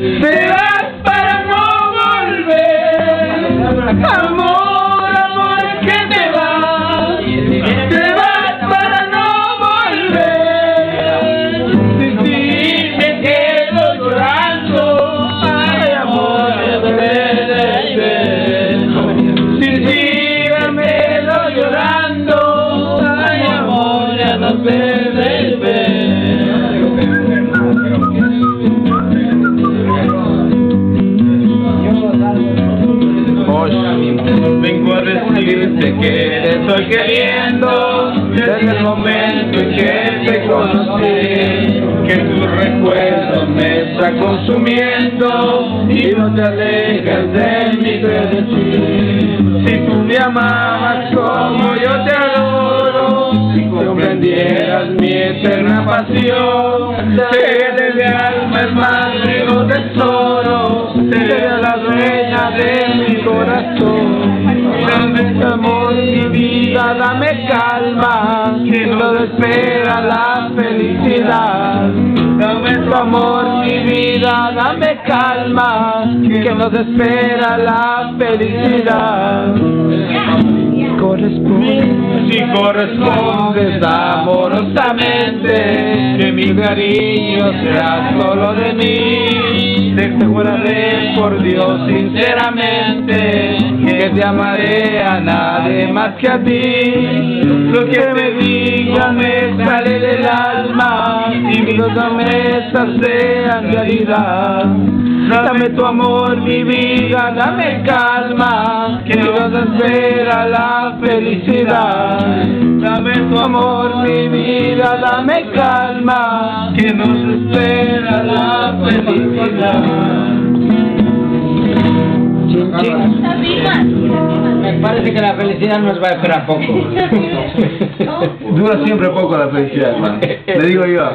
Te vas para no volver. Amor, amor, que te vas. Te vas para no volver. Sin ti me quedo llorando. Ay, amor, sin ti me quedo llorando. Ay, amor, ya no sé volver. Vengo a decirte que te estoy queriendo desde el momento en que te conocí, que tu recuerdo me está consumiendo y no te alejas de mí, de ti. Si tú me amabas como yo te adoro, si comprendieras mi eterna pasión, sería de alma el más rico tesoro, sería la dueña de mi corazón. Dame tu amor, mi vida, dame calma, que no espera la felicidad. Dame tu amor, mi vida, dame calma, que nos espera la felicidad. Si correspondes amorosamente, que mi cariño sea solo de mí. Te juraré por Dios sinceramente que te amaré a nadie más que a ti. Lo que me digas me sale del alma y mis promesas sean realidad. Dame tu amor, mi vida, dame calma, que nos espera la felicidad. Dame tu amor, mi vida, dame calma, que nos espera la felicidad. Chin, chin. Me parece que la felicidad nos va a esperar poco. Dura siempre poco la felicidad, hermano. Le digo yo.